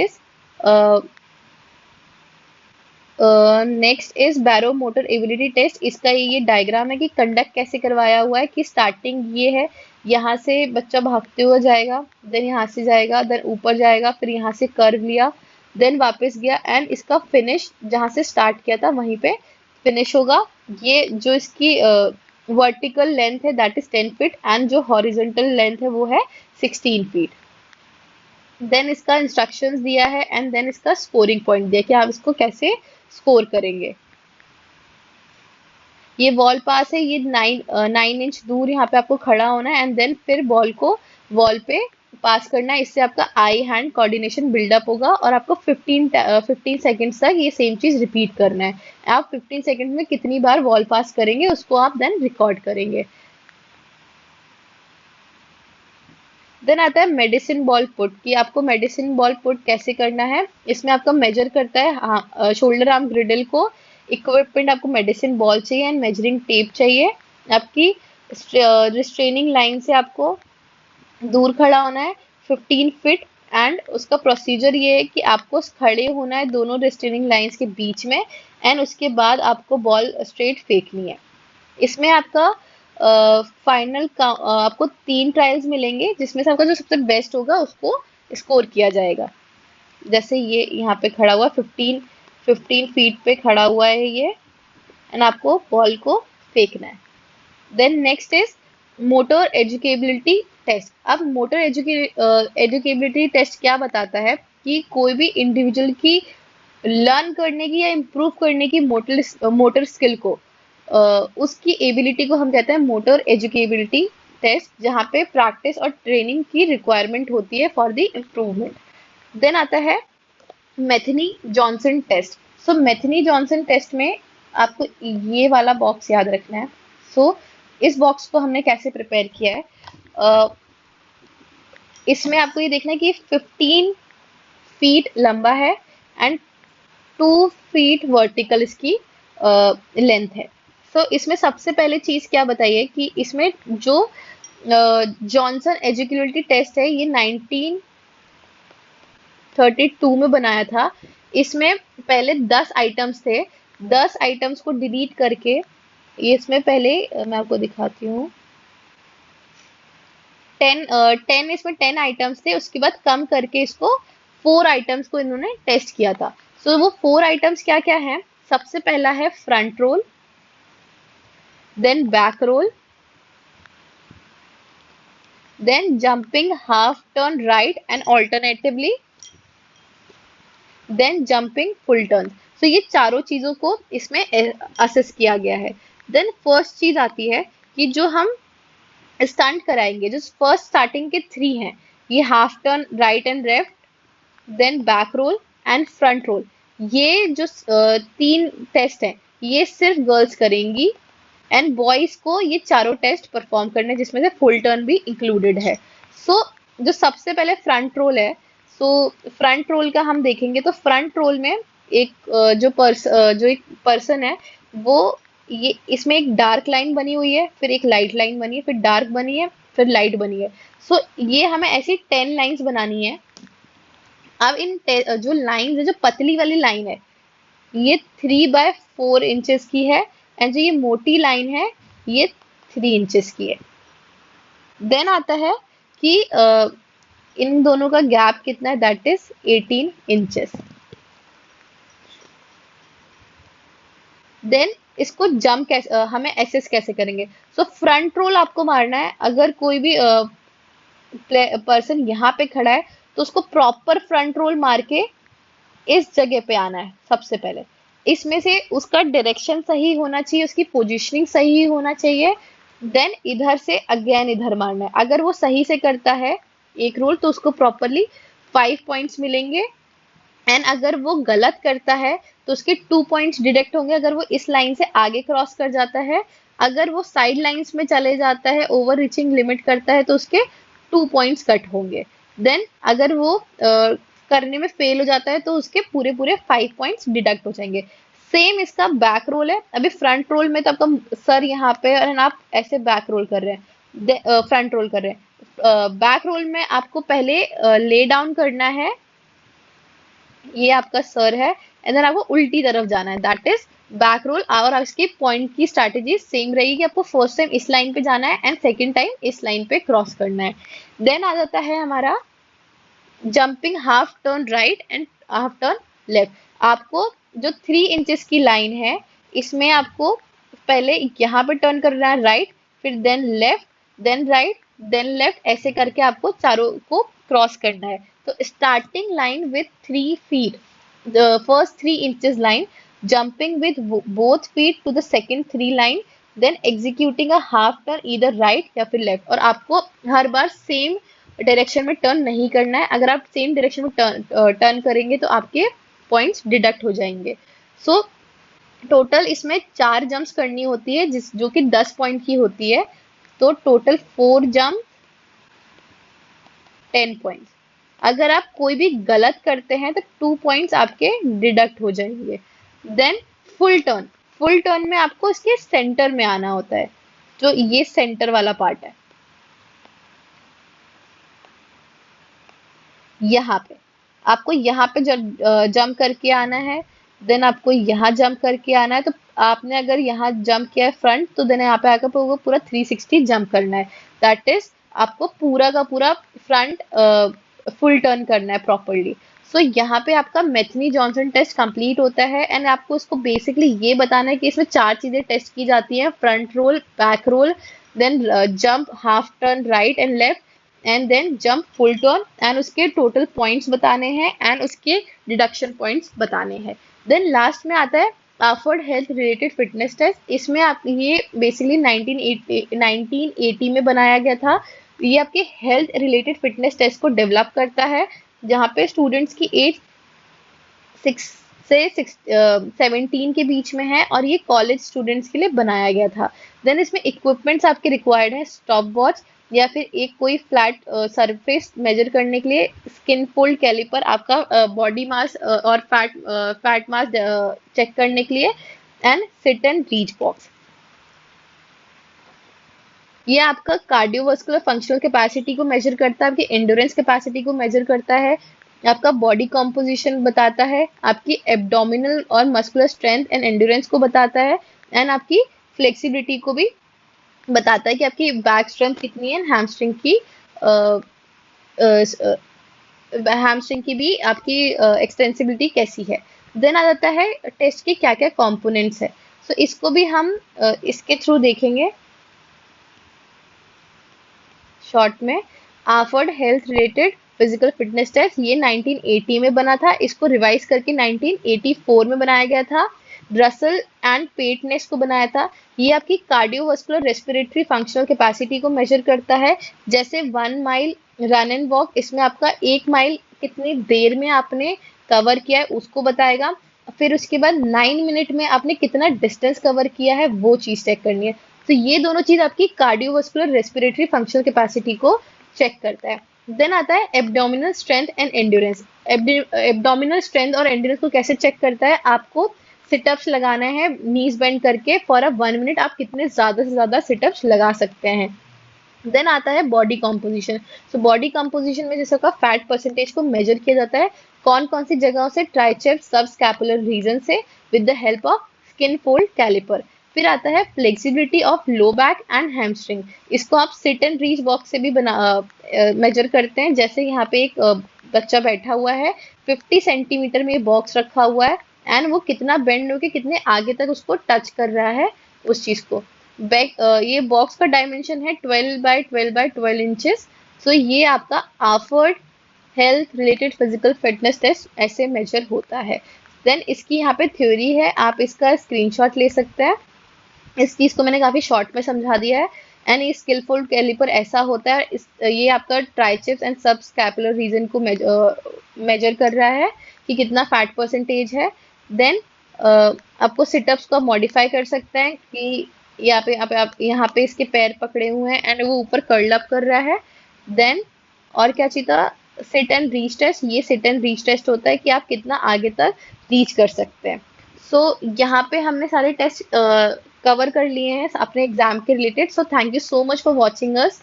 is Barrow motor ability test. इसका ये डायग्राम है कि कंडक्ट कैसे करवाया हुआ है, कि स्टार्टिंग ये है, यहाँ से बच्चा भागते हुए जाएगा, देन यहाँ से जाएगा, देन ऊपर जाएगा, फिर यहाँ से कर्व लिया, देन वापस गया, एंड इसका फिनिश जहाँ से स्टार्ट किया था वहीं पे फिनिश होगा। ये जो इसकी वर्टिकल लेंथ है दैट इज 10 फीट एंड जो हॉरिजॉन्टल लेंथ है वो है 16 फीट। देन इसका इंस्ट्रक्शंस दिया है एंड देन इसका स्कोरिंग पॉइंट दिया कि आप इसको कैसे स्कोर करेंगे। ये वॉल पास है, ये 9 इंच दूर यहाँ पे आपको खड़ा होना है एंड देन फिर बॉल को वॉल पे पास करना है। इससे आपका आई हैंड कोऑर्डिनेशन बिल्डअप होगा और आपको 15 सेकेंड्स तक ये सेम चीज रिपीट करना है। आप 15 सेकेंड्स में कितनी बार वॉल पास करेंगे उसको आप देन रिकॉर्ड करेंगे। देन आता है मेडिसिन बॉल पुट, कि आपको मेडिसिन बॉल पुट कैसे करना है। इसमें आपका मेजर करता है शोल्डर आर्म ग्रिडल को, इक्विपमेंट आपको मेडिसिन बॉल चाहिए एंड मेजरिंग टेप चाहिए। आपकी रिस्ट्रेनिंग लाइन से आपको दूर खड़ा होना है 15 फीट एंड उसका प्रोसीजर ये है कि आपको खड़े होना है दोनों रिस्ट्रेनिंग लाइंस के बीच में एंड उसके बाद आपको बॉल स्ट्रेट फेंकनी है। इसमें आपका फाइनल आपको 3 ट्रायल्स मिलेंगे जिसमें से आपका जो सबसे बेस्ट होगा उसको स्कोर किया जाएगा। जैसे ये यहाँ पे खड़ा हुआ 15 फीट पे खड़ा हुआ है ये, एंड आपको बॉल को फेंकना है। Then next is motor educability test. अब मोटर एजुकेबिलिटी टेस्ट क्या बताता है कि कोई भी इंडिविजुअल की लर्न करने की या इम्प्रूव करने की मोटर स्किल को उसकी एबिलिटी को हम कहते हैं मोटर एजुकेबिलिटी टेस्ट, जहाँ पे प्रैक्टिस और ट्रेनिंग की रिक्वायरमेंट होती है फॉर द इम्प्रूवमेंट। देन आता है मेथनी जॉनसन टेस्ट। सो मेथनी जॉनसन टेस्ट में आपको ये वाला बॉक्स याद रखना है। सो इस बॉक्स को हमने कैसे प्रिपेयर किया है, इसमें आपको ये देखना है कि 15 फीट लंबा है एंड 2 फीट वर्टिकल इसकी लेंथ है। सो इसमें सबसे पहले चीज क्या बताइए कि इसमें जो जॉनसन एजुकेबिलिटी टेस्ट है ये 1932 में बनाया था। इसमें पहले 10 आइटम्स थे, 10 आइटम्स को डिलीट करके ये इसमें पहले मैं आपको दिखाती हूँ 10 इसमें 10 आइटम्स थे, उसके बाद कम करके इसको 4 आइटम्स को इन्होंने टेस्ट किया था। सो वो 4 आइटम्स क्या क्या हैं, सबसे पहला है front roll, then back roll, then jumping half turn right and alternatively, then jumping full turn. So ये चारों चीजों को इसमें असेस किया गया है। देन फर्स्ट चीज आती है कि जो हम स्टंट कराएंगे, जो फर्स्ट स्टार्टिंग के 3 हैं, ये half turn right and left, then back roll and front roll. ये जो 3 टेस्ट हैं ये सिर्फ गर्ल्स करेंगी एंड बॉयज को ये चारों टेस्ट परफॉर्म करने जिसमें से फुल टर्न भी इंक्लूडेड है। सो जो सबसे पहले फ्रंट रोल है, सो फ्रंट रोल का हम देखेंगे तो फ्रंट रोल में एक जो एक पर्सन है वो ये इसमें एक डार्क लाइन बनी हुई है, फिर एक लाइट लाइन बनी है, फिर डार्क बनी है, फिर लाइट बनी है। सो ये हमें ऐसी 10 लाइंस बनानी है। अब इन जो लाइन है, जो पतली वाली लाइन है ये 3/4 इंचेस की है एंड जो ये मोटी लाइन है ये 3 इंचेस की है। देन आता है कि इन दोनों का गैप कितना है, दैट इज 18 इंचेस। देन इसको जंप कैसे हमें एसेस कैसे करेंगे। सो फ्रंट रोल आपको मारना है। अगर कोई भी पर्सन यहाँ पे खड़ा है तो उसको प्रॉपर फ्रंट रोल मार के इस जगह पे आना है सबसे पहले। इसमें से उसका डायरेक्शन सही होना चाहिए, उसकी पोजीशनिंग सही होना चाहिए। देन इधर से अगेन इधर मारना है। अगर वो सही से करता है एक रोल तो उसको प्रॉपरली 5 पॉइंट्स मिलेंगे एंड अगर वो गलत करता है तो उसके 2 पॉइंट्स डिडक्ट होंगे अगर वो इस लाइन से आगे क्रॉस कर जाता है। अगर वो साइड लाइंस में चले जाता है, ओवर रीचिंग लिमिट करता है, तो उसके 2 पॉइंट्स कट होंगे। देन अगर वो करने में फेल हो जाता है तो उसके पूरे पूरे 5 पॉइंट्स डिडक्ट हो जाएंगे। सेम इसका बैक रोल है। अभी फ्रंट रोल में तो आपका सर यहाँ पे है और आप ऐसे बैक रोल कर रहे हैं, फ्रंट रोल कर रहे हैं। बैक रोल में आपको पहले ले डाउन करना है, ये आपका सर है, एंड देन आपको उल्टी तरफ जाना है, दैट इज बैक रोल। और इसकी पॉइंट की स्ट्रैटेजी सेम रहेगी कि आपको फर्स्ट टाइम इस लाइन पे जाना है एंड सेकंड टाइम इस लाइन पे क्रॉस करना है। देन आ जाता है हमारा jumping half turn right and half turn left. आपको जो 3 इंचेस की लाइन है, इसमें आपको पहले यहाँ पे टर्न करना है राइट, फिर then left, then right, then left, ऐसे करके आपको चारों को क्रॉस करना है। तो starting line with 3 feet, the first 3 inches line, jumping with both feet to the second 3 line, then executing a half turn either right या फिर left। और आपको हर बार सेम डायरेक्शन में टर्न नहीं करना है। अगर आप सेम डायरेक्शन में टर्न करेंगे तो आपके पॉइंट्स डिडक्ट हो जाएंगे। सो टोटल इसमें 4 जंप्स करनी होती है जो कि 10 पॉइंट की होती है। तो टोटल 4 जंप 10 पॉइंट्स। अगर आप कोई भी गलत करते हैं तो 2 पॉइंट्स आपके डिडक्ट हो जाएंगे। Then full turn, full turn में आपको इसके सेंटर में आना होता है, जो ये सेंटर वाला पार्ट है, यहाँ पे आपको यहाँ पे जंप करके आना है। देन आपको यहाँ जंप करके आना है। तो आपने अगर यहाँ जंप किया है फ्रंट, तो देन यहाँ पे आकर पूरा 360 जंप करना है। दैट इज आपको पूरा का पूरा फ्रंट फुल टर्न करना है प्रॉपरली। सो यहाँ पे आपका मेथनी जॉनसन टेस्ट कंप्लीट होता है एंड आपको इसको बेसिकली ये बताना है कि इसमें 4 चीजें टेस्ट की जाती हैं: front roll, back roll, then jump half turn right and left, and then jump full turn, and उसके टोटल पॉइंट्स बताने हैं एंड उसके डिडक्शन पॉइंट्स बताने हैं। देन लास्ट में आता है AAHPERD health related fitness test. इसमें आप ये बेसिकली 1980 में बनाया गया था। ये आपके हेल्थ रिलेटेड फिटनेस टेस्ट को डेवलप करता है, जहाँ पे स्टूडेंट्स की एज 6 से 17 के बीच में है और ये कॉलेज स्टूडेंट्स के लिए बनाया गया था। देन इसमें इक्विपमेंट्स आपके रिक्वायर्ड है: स्टॉप वॉच या फिर एक कोई फ्लैट सरफेस मेजर करने के लिए स्किन फोल्ड कैलिपर, आपका बॉडी मास और फैट मास चेक करने के लिए, and sit and reach box. ये आपका कार्डियोवास्कुलर फंक्शनल कैपेसिटी को मेजर करता है, आपकी एंडोरेंस कैपेसिटी को मेजर करता है, आपका बॉडी कॉम्पोजिशन बताता है, आपकी एब्डोमिनल और मस्कुलर स्ट्रेंथ एंड एंडोरेंस को बताता है, एंड आपकी फ्लेक्सिबिलिटी को भी बताता है कि आपकी बैक स्ट्रेंथ कितनी है, हैमस्ट्रिंग की भी आपकी एक्सटेंसिबिलिटी कैसी है। देन आ जाता है टेस्ट के क्या क्या कंपोनेंट्स है। सो इसको भी हम इसके थ्रू देखेंगे शॉर्ट में। AAHPERD health related physical fitness test ये 1980 में बना था, इसको रिवाइज करके 1984 में बनाया गया था। रसल एंड पेटनेस को बनाया था। ये आपकी कार्डियोवास्कुलर रेस्पिरेटरी फंक्शनल कैपेसिटी को मेजर करता है। जैसे 1 माइल रन एंड वॉक, इसमें आपका 1 माइल कितनी देर में आपने कवर किया है उसको बताएगा। फिर उसके बाद 9 मिनट में आपने कितना डिस्टेंस कवर किया है वो चीज चेक करनी है। तो ये दोनों चीज आपकी कार्डियोवास्कुलर रेस्पिरेटरी फंक्शनल कैपेसिटी को चेक करता है। देन आता है abdominal strength and endurance. Abdominal strength और एंड्योरेंस को कैसे चेक करता है? आपको सिटअप्स लगाना है नीज बेंड करके फॉर अ 1 मिनट, आप कितने ज्यादा से ज्यादा सिटअप्स लगा सकते हैं। देन आता है body composition. So body composition में जैसे का फैट परसेंटेज को मेजर किया जाता है कौन कौन सी जगहों से, ट्राइसेप्स, सब स्कैपुलर रीजन से with the help of skin fold caliper. फिर आता है flexibility of low back and hamstring. इसको आप सिट एंड रीच बॉक्स से भी मेजर करते हैं। जैसे यहाँ पे एक बच्चा बैठा हुआ है, 50 सेंटीमीटर में बॉक्स रखा हुआ है एंड वो कितना बेंड होके कितने आगे तक उसको टच कर रहा है उस चीज को। बैक ये बॉक्स का डायमेंशन है 12 बाय 12 बाय 12 इंचेस। सो ये आपका AAHPERD health related physical fitness test ऐसे मेजर होता है। देन इसकी यहाँ पे थ्योरी है, आप इसका स्क्रीनशॉट ले सकते हैं। इस चीज को मैंने काफी शॉर्ट में समझा दिया है। एंड ये स्किलफुल कैलिपर ऐसा होता है, ये आपका ट्राइसेप्स एंड सब स्कैपुलर रीजन को मेजर कर रहा है कि कितना फैट परसेंटेज है। देन आपको सिटअप्स को मॉडिफाई कर सकते हैं कि यहाँ पे इसके पैर पकड़े हुए हैं एंड वो ऊपर कर्ल अप कर रहा है। देन और क्या चाहिए था, सिट एंड रीच टेस्ट। ये सिट एंड रीच टेस्ट होता है कि आप कितना आगे तक रीच कर सकते हैं। सो यहाँ पे हमने सारे टेस्ट कवर कर लिए हैं अपने एग्जाम के related. So thank you so much for watching us.